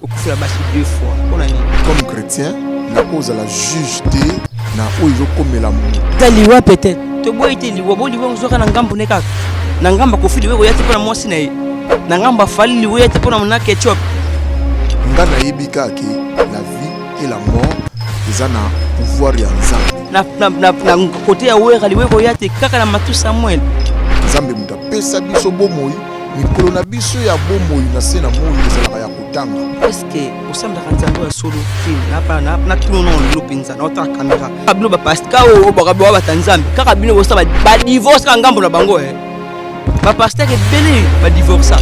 okufela basi deux fois pona ni comme chrétien na cause la juge na oyo comme la taliwa peut-être to boy te liwa bo liwa nzoka na ngambo ne kaka na ngamba ko fili weko yati pona mwasi na ye na ngamba fali liwa yati pona mona ketchup ngana yibika ki la vie et la mort ezana pouvoir ya nzambe na côté ya wera liweko yati kaka na matu Samuel nzambe muta pesa biso bomoi mikolo na biso ya bomoi na se na moi ezalaka ya kotanga. Est-ce que osamba kanzambo ya solo film na tuno non lupinza na ota kamera kabino ba pasteur o ba tanzambe kaka bino bosa ba divorce ka ngambo na bango ba pasteur ke bele ba divorce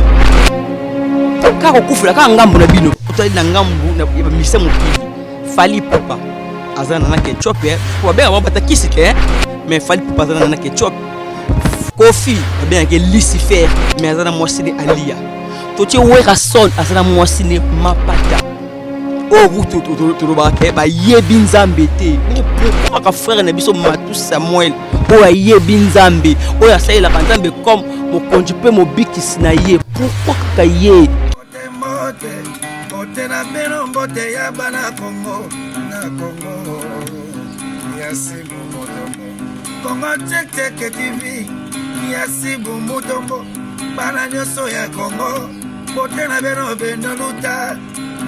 kaka kufula ka ngambo na bino otali na ngambo na ba mise mokili fali papa azana na ketchup pour bien ba takisi te mais fali papa azana na ketchup Kofi bien que Lucifer mais azana mwasi ni Alia totie weka son azana mwasi ni Mapata o butu to ba ba yebi nzambe te pourquoi ka frère na biso Matu Samuel o yebi nzambe o ya saila kanzambe comme mo konjipe mo bikisi na ye pourquoi ka ye Bote na beno bote ya bana Congo na Congo yasibu motombo Congo teke TV yasibu motombo bana nyoso ya Congo bote na beno luta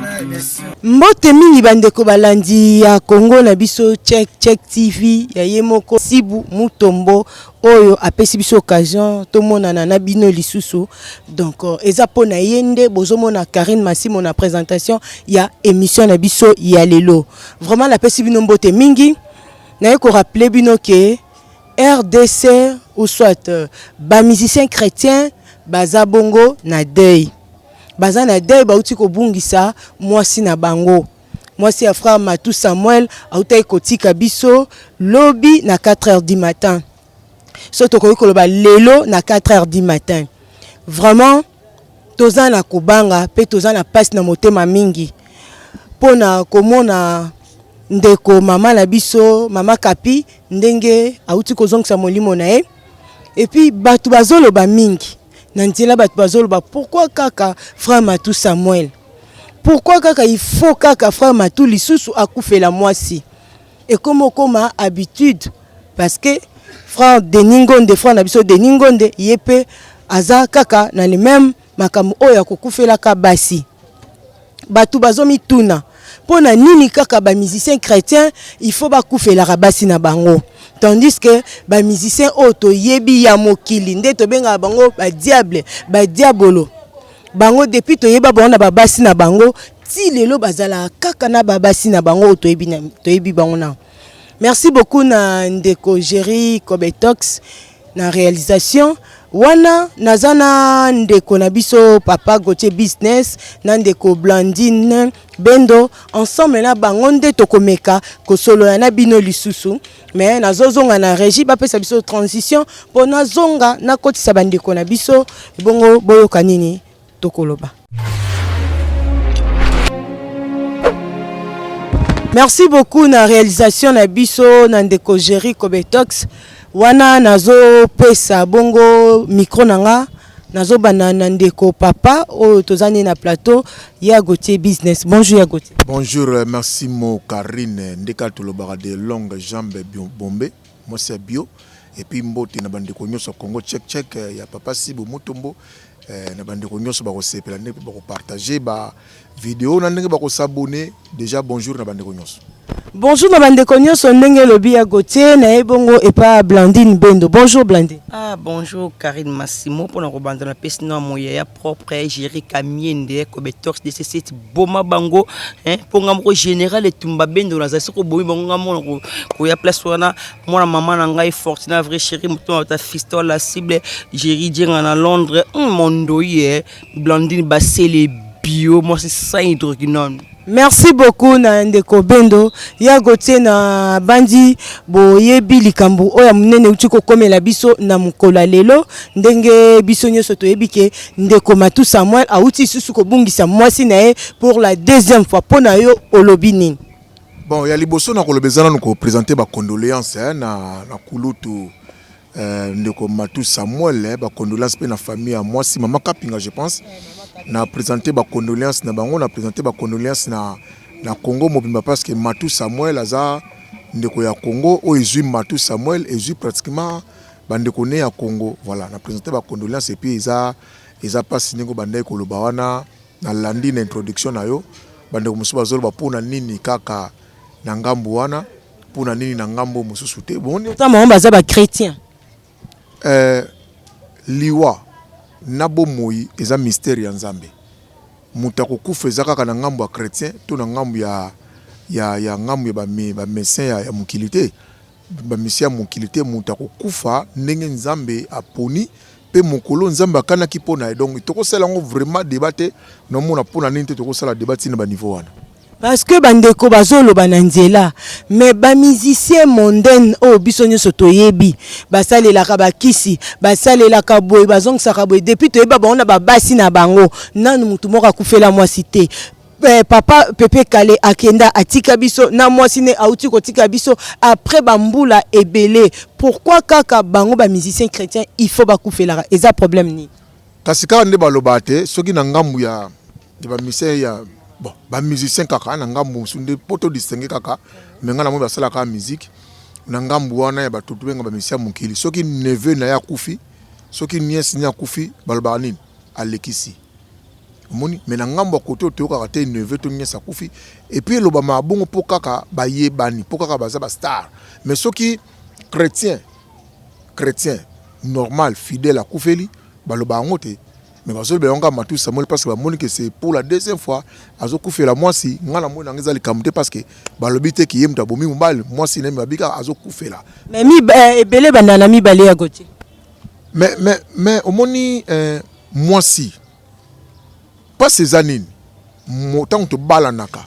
na emission mbote mingi bandeko balandi ya Congo na biso check TV ya yemoko sibu mutombo oyo apesi biso occasion to monana na bino lisusu donc eza pona yende bozomona Karine Massimo na présentation ya émission na biso ya lelo vraiment la pesi bino mbote mingi na ko rappeler bino que RDC ou soit ba musicien chrétien baza bongo na deuil baza na deuil bauti ko bungisa mwasi na bango mwasi ya frère Matu Samuel autai kotika biso lobby na 4h du matin soto ko koloba lelo na 4h du matin vraiment tozana kubanga pe tozana passe na motema mingi pona komona ndeko mama na biso mama Kapi ndenge auti kozongisa molimo na e et puis batu bazolo ba mingi na nzela batu bazolo ba pourquoi kaka frère Matu Samuel pourquoi kaka il faut kaka frère Matu lisusu akufela mwasi et comme koma habitude parce que frère Deningonde frère na biso Deningonde yepe aza kaka na le même makamu oya kokufela ka basi batu bazomi tuna pona nini kaka ba musicien chrétien il faut ba kufela ka basi na bango tandis que ba musicien oto yebi ya mokili nde to benga bango ba diable ba diabolo bango depuis to yeba bona ba basi na bango ti lelo bazala kaka na ba basi na bango to yebi bango na. Merci beaucoup na ndeko Jerry Kobetox na réalisation wana nazana ndeko na biso papa Gauthier business na ndeko Blandine Bendo ensemble na bango nde tokomeka kosolo na bino lisusu mais nazozonga na régie ba pesa biso transition pona zonga na kotisa bandeko na biso bongo boyoka nini tokoloba. Merci beaucoup na réalisation na biso na ndeko Jerry Kobetox wana nazo pesa bongo micro nanga nazo banana ndeko papa o tozani na plateau ya Gauthier business. Bonjour ya Gauthier. Bonjour, merci mo Karine ndeka tolobaka de longue jambe bombe moi c'est bio et puis mbote na bandeko nyoso Congo check ya papa Sibu Mutombo na bandeko nyoso ba ko sepela ne ba ko partager ba vidéo na ndenge ba ko s'abonner déjà bonjour na bandeko nyoso. Bonjour na bandeko nyoso ndenge lobi ya Gauthier na ebongo et pas Blandine Bendo. Bonjour Blandine. Ah bonjour Karine Massimo pour nous rebondir na pesino moya propre Jerry Kamiende Kobetox de cette boma bango hein pour ngamo général et tumba Bendo na zasi ko boyi bango ngamo ko ya place wana mwana mama na ngai Fortuna vrai chéri muto ta fiston la cible Jerry dienga na Londres mondo ye Blandine Basele bio moi c'est ça hydroquinone. Merci beaucoup na ndeko Bendo ya Gauthier na bandi boyebi likambo oya munene utiko komela biso na mukola lelo ndenge biso nyoso toyebike ndeko Matu Samuel auti susu ko bungisa mwasi na ye pour la deuxième fois pona yo olobi nini. Bon ya liboso na kolobezana nous présenter ba condoléances na kulutu ndeko Matu Samuel ba condoléances pe na famille à moi si maman Kapinga je pense na présenté ba condoléances na bango, na présenté ba condoléances na Congo mobimba parce que Matou Samuel aza ndeko ya Congo o ezui Matou Samuel ezui pratiquement bandeko né ya Congo. Voilà, na présenté ba condoléances et puis eza passe ningo bandeko koloba wana na landi na introduction na yo bandeko mususu bazoloba pona nini kaka na ngambu wana pona nini na ngambo mususu te bon ça mo baza ba chrétien liwa nabo moi eza mystère ya Nzambe muta kokufa eza kaka na ngambo ya chrétien to na ngambo ya ngambo ya ba médecin ya mukilité ba misia mukilité muta kokufa ndenge Nzambe aponi pe mokolo Nzambe akanaki pona donc tokosala ngo vraiment débattre no mona pona nini te tokosala débattre na ba niveau wana. Parce que bandeko bazolo bananzela mais ba musicien mondaine o biso nyoso toyebi basalelaka bakisi basalelaka boye bazongisa boye depuis toyeba baona babasi na bango nanu mutu moko akufela mwasi te. Papa Pepe Kale akenda atika biso na mwasi ne auti kotika biso après bambula ebele. Pourquoi kaka bango ba musicien chrétien il faut bakufela eza problème ni kasi kaka nde baloba te soki na ngambu ya ba musicien ya bon ba musicien kaka na ngambu sunde poto distinguer kaka menga na mo basala ka musique na ngambu wana ya batutu benga ba musicien mukili soki neveu na ya kufi soki nièce nya kufi baloba nini alekisi moni mais na ngambu koto to kaka te neveu to nièce kufi et puis loba mabongo po kaka ba yebani po kaka baza ba star mais soki chrétien normal fidèle à kufeli baloba ngote mais parce que on Matou Samuel parce que que c'est pour la deuxième fois azo kufela moi si ngana mo na ngeza likamte parce que balobi te ki yemta bomi mbali moi si nemi babika azo kufela mais mi ebele bandana mi balé à côté mais omoni moi si pas ces années tant to balanaka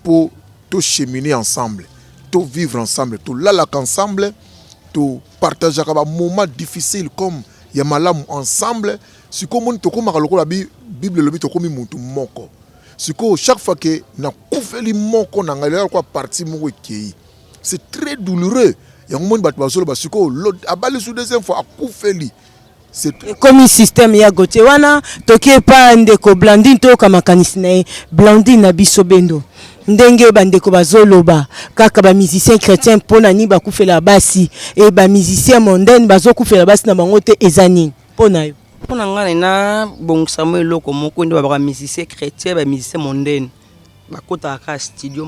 pour tout cheminer ensemble tout vivre ensemble tout lalaka ensemble tout partager un moment difficile comme ya malamu ensemble siko moni tokoma lokola bible lobi tokomi mutu moko siko chaque fois que na kufeli moko na ngalela kwa parti moko ekei c'est très douloureux ya moni batu bazolo basiko abali sous deuxième fois akufeli c'est comme système ya gote wana tokie pa ndeko Blandine to kama kanisina Blandine na bisobendo ndenge bandeko bazoloba kaka ba musicien chrétien pona ni bakufela basi et ba musicien mondaine bazokufela basi na bango te ezani pona yo pona ngana na bon Samuel loko moko ndo ba musicien chrétien ba musicien mondaine bakota ka studio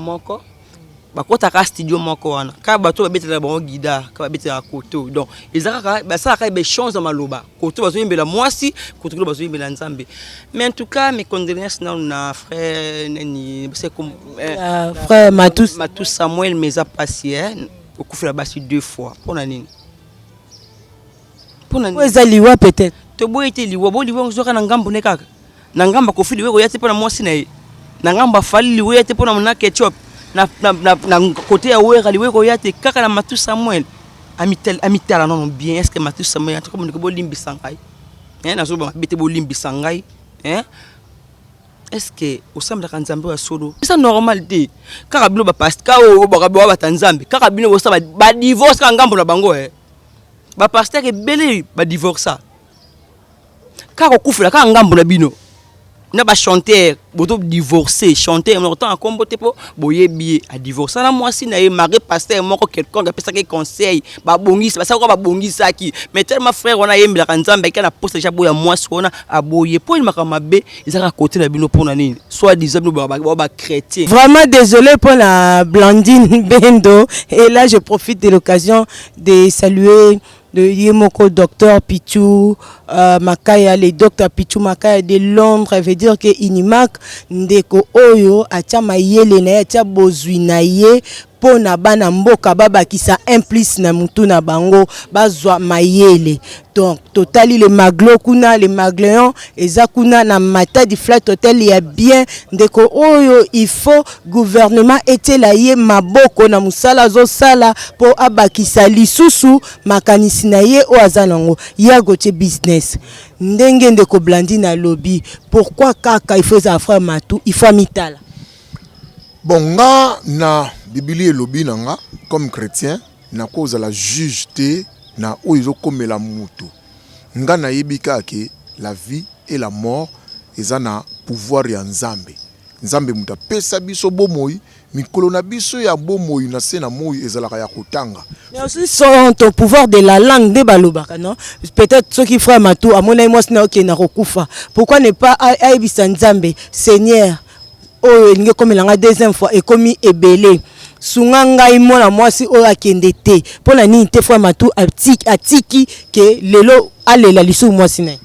moko wana ka bato babetela bango guitare ka babetela koto donc ezaka basala ka be chance dans maloba koto bazoyimbela mwasi koto bazoyimbela Nzambe mais en tout cas mes condoléances na frère nani c'est comme frère Matou Samuel mais a passé okufela basi 2 fois pona nini ezaliwa peut-être to boye te liwa bo liwa ngozoka na ngambo ne kaka na ngamba kofili weko yate pona mwasi na ye na ngamba fali liwe yate pona mona ketchup na côté ya wera liweko yate kaka na Matou Samuel amitala non bien est-ce que Matou Samuel en comme ko limbi sangai nazo ba bete bo limbi sangai est-ce que au semble ka Nzambe wa solo c'est normal te kaka bino ba pasteur o ba Nzambe kaka bino bo sa ba divorce ka ngambo na bango ba pasteur ke belé ba divorce kaka kufela ka ngambo na bino na ba chanter boto divorcer chanter en temps combo te po boyebi a divorcer na mwasi na ye mari pasteur moko quelqu'un apesa ke conseil ba bongisa ba sa ko ba bongisa ki mais tellement frère on a yembela ka Nzambe ka na poste ja boya mwasi ona aboye po il makama be izaka côté na bino pona nini soit disant ba chrétien. Vraiment désolé pour la Blandine Bendo et là je profite de l'occasion de saluer de Yemoko docteur Pichou Makaya, le docteur Pichou Makaya de Londres, veut dire que Inimak ndeko oyo atia mayele na atia bozwi na ye pona bana mboka baba ki sa implice na mutu na bango bazwa mayele. Donc totali le maglo kuna le magléon eza kuna na mata di flat hotel ya bien ndeko oyo il faut gouvernement etela ye maboko na musala zo sala po abakisa lisusu makanisi na ye o azanango ya gote business ndenge ndeko Blandine na lobby pourquoi kaka il faut za frère Matou il faut mitala. Bon nga na Biblia lobby nanga comme chrétien na cause la juge te na oyo komela mutu nga na yebika ke la vie et la mort eza na pouvoir ya nzambe. Nzambe muta pesa biso bomoi, mikolo na biso ya bomoi na se na moi ezalaka ya kotanga. Mais aussi son ton pouvoir de la langue de balobaka, non? Peut-être ceux qui font matou, à mon avis, moi, c'est ok, na rokufa. Pourquoi ne pas aïbisa nzambe, Seigneur, oh, il comme la deuxième fois, et comme ebele. Sunganga imona moi si o akendete. Pour la ni te fois matou, atiki, que lelo, allez la lisu moi sinai.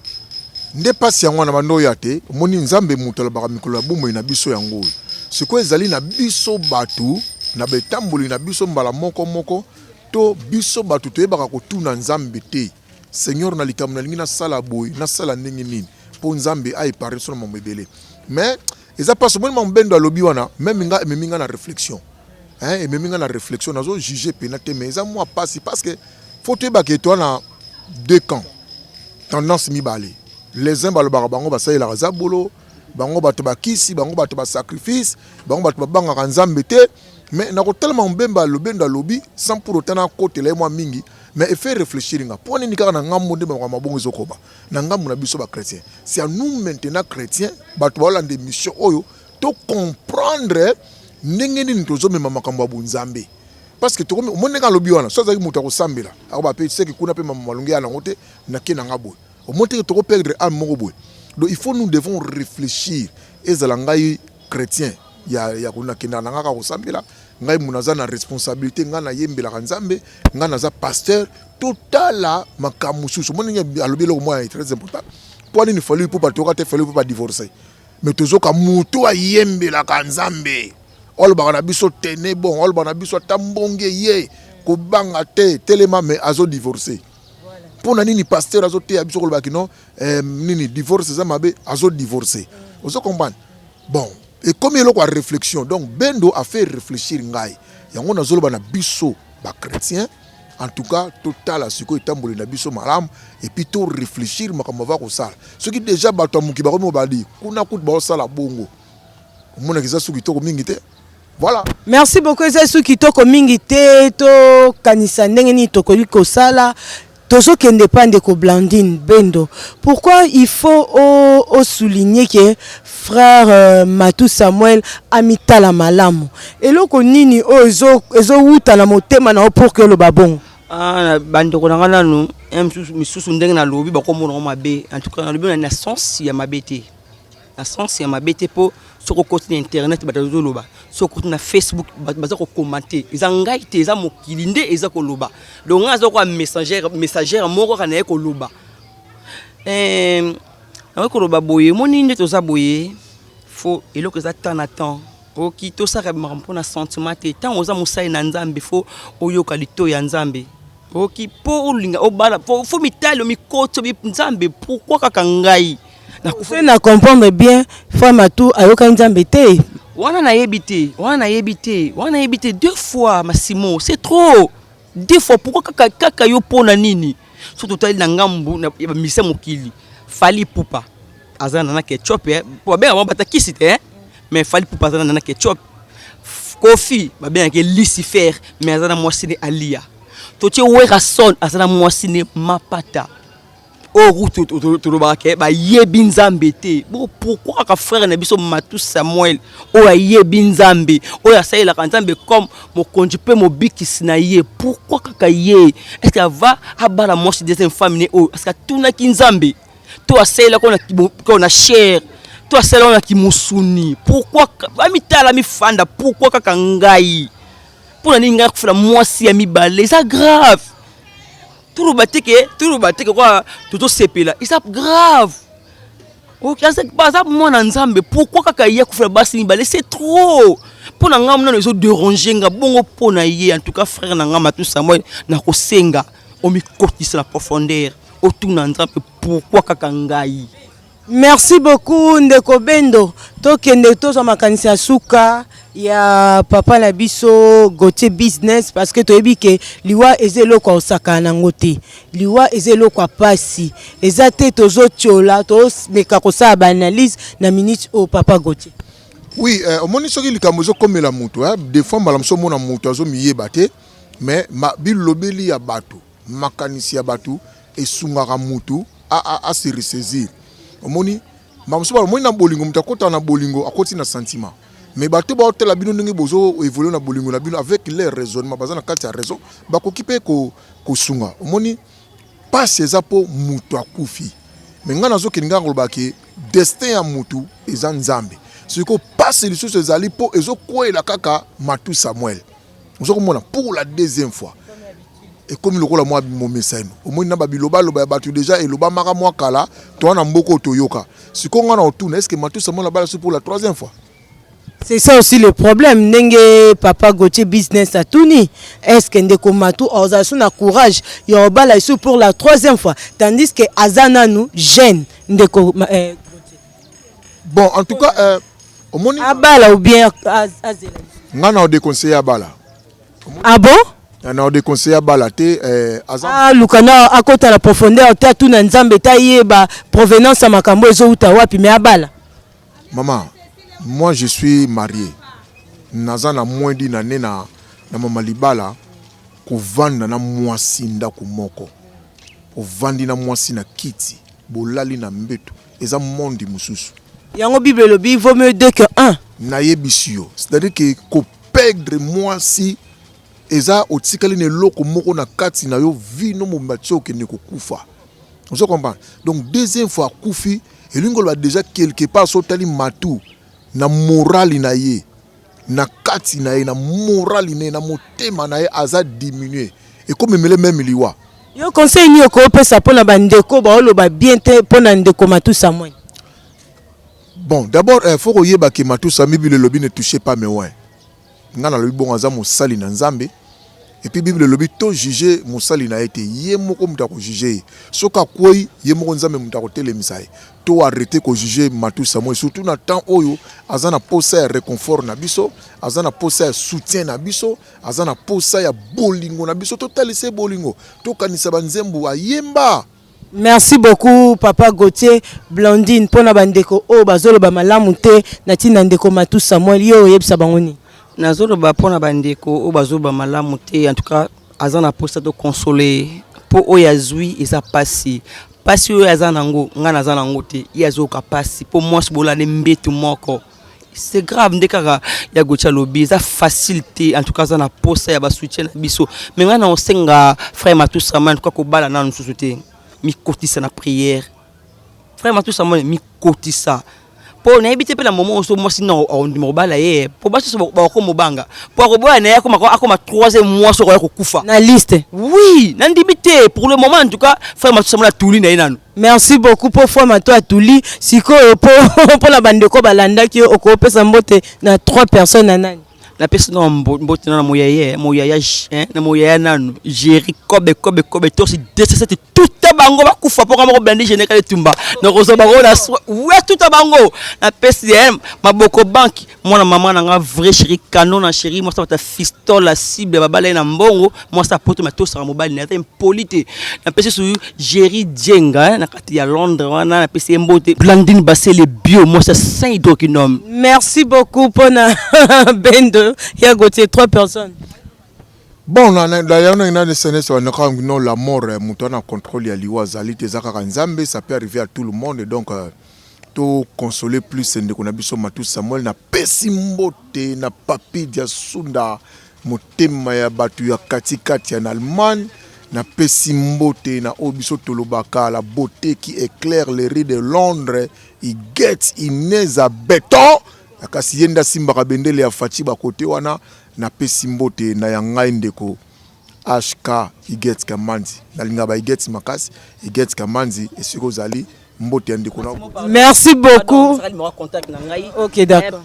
Nde pasi yango na bando ya te moni nzambe mutu alobaka mikolo ya bomoi na biso yango sikoyo ezali na biso batu na betamboli na biso mbala moko to biso batu toyebaka kotuna nzambe te Seigneur na likambo na lingi na sala boy na sala ndenge nini po nzambe aipare so na mambo ebele mais eza paso moni mambendo alobi wana même nga ememinga na réflexion ememinga na réflexion nazo juger pena te mais eza moi pasi parce que faut toyebaka eto na deux camps tendance mibale. Les uns balobaka bango basali la zabolo bango bato bakisi bango bato ba sacrifice bango bato babanga nzambe te mais na ko tellement mbemba lobenda lobi sans pour autant na côté la moi mingi mais fait réfléchir nga poni ni kaka na ngambo de ba mabongo zokoba na ngambo na biso ba chrétien c'est à nous maintenant chrétiens bato ba des missions oyo to comprendre ndenge nini tozo mema makambo ya nzambe parce que to mone ka lobi wana so za ki muta ko sambela akoba pe c'est que kuna pe malungi ya nangote na kina ngabo au moins que tu peux perdre un mot. Donc il faut nous devons réfléchir et zalangai chrétien ya kuna kina nanga ka osambela ngai munaza na responsabilité ngana yembela kanzambe ngana za pasteur totala makamususu moninga alobelo moi est très important pour ni fallu pour pas toka te fallu pour pas divorcer mais tozoka mutu ayembela kanzambe ol bana biso tene bon ol bana biso tambonge ye ko banga te telema mais azo divorcer. Pour nani pasteur azo te abiso ko bakino nini divorce za mabe azo divorcer. Vous comprenez? Bon, et comme il y a réflexion donc bendo a fait réfléchir ngai. Yango na zolo bana biso ba chrétien en tout cas total a siko itamboli na biso malam et puis to réfléchir makambo va ko sala. Ce qui déjà bato muki ba ko bali kuna kut ba sala bongo. Mona kiza suki to ko mingi te. Voilà. Merci beaucoup Zesu kitoko mingi te to kanisa ndenge ni to ko sala. Tozo qui dépend ko Blandine Bendo. Pourquoi il faut souligner que frère Matou Samuel amita la malamu. Et loko nini ezo wuta na motema na pour que le babon. Ah bando ko ngana no misusu ndenge na lobi ba ko mona mabe. En tout cas na lobi na sens ya mabete. Na sens ya mabete po soko côté internet batazo loba. Soko na Facebook baza ko commenter. Eza ngai te eza mokili nde eza ko loba. Donc ngazo ko messagère moko kana ko loba. Na ko loba boye moni nde toza boye. Faut eloko za temps na temps. O ki to sa ka mpona sentiment te tant oza musai na nzambe faut oyoka lito ya nzambe. O ki po linga o bala faut mitalo mikoto bi nzambe pourquoi kaka ngai. Na comprendre bien femme à tout ayoka nzambe te. Wana na yebite deux fois Massimo, c'est trop. Deux fois pourquoi kaka yo pona nini? Surtout tali na ngambu na mise mokili. Fali pupa. Azana na ketchup po ben avant batakisi te mais fali pupa azana na ketchup. Kofi ba bien ke Lucifer mais azana mwasine Alia. Totie wera son azana mwasine Mapata. Oh route to lo bake ba yebi nzambe te. Bon pourquoi ka frère na biso Matou Samuel o yebi nzambe o ya saïla nzambe comme mo konjupe mo bikisi na ye pourquoi kaka ye est-ce que va abala moshi deuxième femme ne o est-ce que tuna ki nzambe to saïla ko na cher to saïla na ki musuni pourquoi ba mitala mi fanda pourquoi kaka ngai pour na ninga kufula mwasi ya mibale ça grave. Tout le batik quoi tout sepela c'est grave. OK c'est pas ça moi na nzambe pourquoi kaka ye kufela basi bale c'est trop pour na ngam na les autres déranger nga bongo pona ye en tout cas frère na ngam Matou Samuel na ko senga o mi kotisa la profondeur autour na nzambe pourquoi kaka ngai. Merci beaucoup Ndeko Bendo to kende to za makanisa suka ya papa na biso Gauthier business parce que toyebi ke liwa ezelo kwa osaka na ngote liwa ezelo kwa pasi ezate tozo tchola to meka ko sa analyse na minute au papa Gauthier. Oui omoni soki likambo zo komela mutu des fois malamso mona mutu azo miyeba te mais ma bilobeli ya bato makanisi ya bato esungaka mutu a se ressaisir. omoni mamusuba omoni na bolingo mutakota na bolingo akoti na sentiment mais bato ba hôtel bino ndenge bozo évoluer na bolingo na bino avec les raisonnements bazana kati ya raison bakokipe ko sunga omoni passe eza po mutu akufi mais nga nazo keninga ngolobaki destin ya mutu eza nzambe siko passe lisusu ezali po ezokwela kaka Matou Samuel ozokomona pour la deuxième fois et comme lokola moi mon message omoni na babiloba loba batu déjà eloba maka mwa kala to na mboko toyoka siko nga na otuna est-ce que Matou Samuel la bala pour la troisième fois? C'est ça aussi le problème. Nenge papa Gauthier business à Touni. Est-ce que Ndeko Matou a son courage? Il y a un pour la troisième fois. Tandis que Azana nous gêne. Ndeko bon, en tout cas, au monde. Abala ou bien Azela. On a déconseillé Abala. Ah bon? On a déconseillé Abala. Ah, Lukana, à côté de la profondeur, tu as tout dans Nzambe, tu as provenance à Makambo, et mais Abala. Maman. Moi je suis marié. Naza na moins d'une année na mama libala ko vanda na mwasi ndako moko. Ko vandi na mwasi na kiti, bolali na mbeto. Eza mondi mususu. Yango Bible lobi vaut mieux deux que un. Na yebisio. C'est-à-dire que ko perdre mwasi eza otikali ne loko moko na kati na yo vino mombatio ke ne ko kufa. Vous comprenez? Donc deuxième fois kufi elingo ba déjà quelque part sotali Matou. Na morali na ye na kati na ye na morali na motema na ye aza diminuer et comme mele même liwa yo conseil ni ko pesa pona bandeko ba oloba bien te pona ndeko Matou Samuel. Bon d'abord faut koyeba ke Matou Samuel Bible lobi ne touchez pas mes oins nga na lobi bon aza mosali na Nzambe et puis Bible lobi to juger mosali na été ye moko muta ko juger soka koi ye moko Nzambe muta ko telemisa to arrêter ko juger Matou Samuel surtout na temps oyo azana posa ya réconfort na biso azana posa ya soutien na biso azana posa ya bolingo na biso to talise bolingo to kanisa banzembo ayemba. Merci beaucoup papa Gauthier Blondine pona bandeko o bazolo ba malamu te na tina ndeko Matou Samuel yo yebisa bangoni nazolo ba pona bandeko o bazolo ba malamu te en tout cas azana posa to consoler po oyazui eza passé pasi oyo aza nango nga naza nango te yazoka pasi po mwasi bolane mbetu moko c'est grave ndekaka ya Gauthier lobi eza facilité en tout cas aza na posa ya basoutien na biso mais nga na osenga frère Matou Samuel en tout cas ko bala na nsusu te mi kotisa na prière frère Matou Samuel mi kotisa po na ebite pe na moment oso mwasi na ondimo bala ye po baso ba ko mobanga po ko boya na akoma troisième mois so ko kufa na liste oui na ndibite pour le moment en tout cas frère Matou Samuel atuli na inanu. Merci beaucoup pour frère Matou atuli siko pour la bandeko balanda ki oko pesa mbote na 3 personnes nani la personne mbote na moyaya na moyaya nanu Jerry kobe to si 17 tout bango bakufa pour ka blandi général tumba na kozo bango na ouais tout bango na PCM maboko banki mwana maman na vrai chéri canon na chéri moi ça ta fiston la cible babala na mbongo moi ça poto ma to sa mobile na impolite na PC sur Jerry Dienga na kati ya Londres wana na PC mbote Blandine Bassé les bio moi ça 5 hydroquinone. Merci beaucoup pour na bendo ya Gauthier 3 personnes. Bon, d'ailleurs, on a des scènes sur la mort, on contrôle ya liwa zali tezaka Nzambe, ça peut arriver à tout le monde, donc to consoler plus ndeko na biso Matou Samuel na pesi mbote na papi dia sunda motema ya batu ya katikati en Allemagne na pesi mbote na obiso tolobaka la beauté qui éclaire les rues de Londres, il get Inez à béton akasi yenda simba bendele ya Fati ba côté wana na pesi mbote na ya ngai ndeko HK Iget Kamanzi na linga ba Iget makasi Iget Kamanzi esiko zali mbote ndeko na. Merci beaucoup. OK d'accord.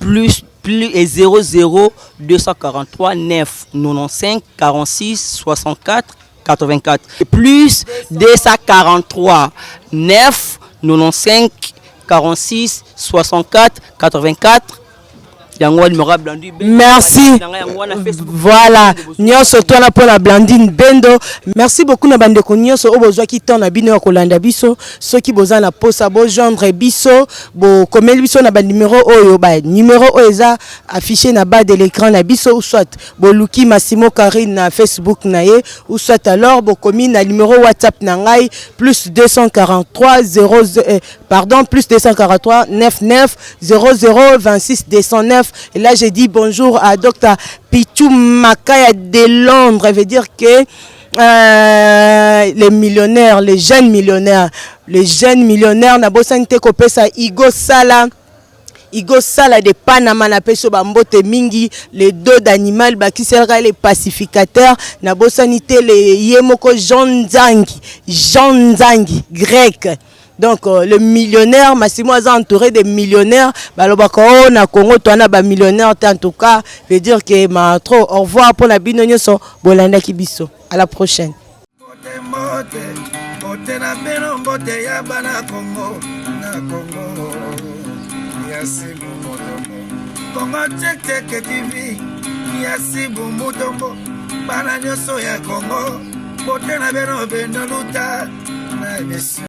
Plus et 00 243 9 95 46 64 84 plus 243 9 95 46 64 84 yango numéro Blandi merci voilà nyonso twana pona Blandine Bendo merci beaucoup na bandeko nyonso o bozwa ki temps na bino ya kolanda biso soki boza na posa bo joindre biso bo komeli biso na ba numéro oyo ba numéro oyo eza affiché na bas de l'écran na biso ou soit bo luki Massimo Karine na Facebook na ye ou soit alors bo komi na numéro WhatsApp na ngai plus 243 99 00 26 209. Et là, j'ai dit bonjour à Dr. Pichou Makaya de Londres. Ça veut dire que les millionnaires, les jeunes millionnaires, n'a pas santé kopé ça Igo Sala de Panama na peso bambote mingi les dos d'animal qui sera les pacificateurs na bosanité les yemoko Jean Zangi grec. Donc le millionnaire Massimo a entouré des millionnaires balobako na Congo toana ba millionnaire en tout cas veut dire que ma trop au revoir pour la binonyo so bolanda kibiso à la prochaine.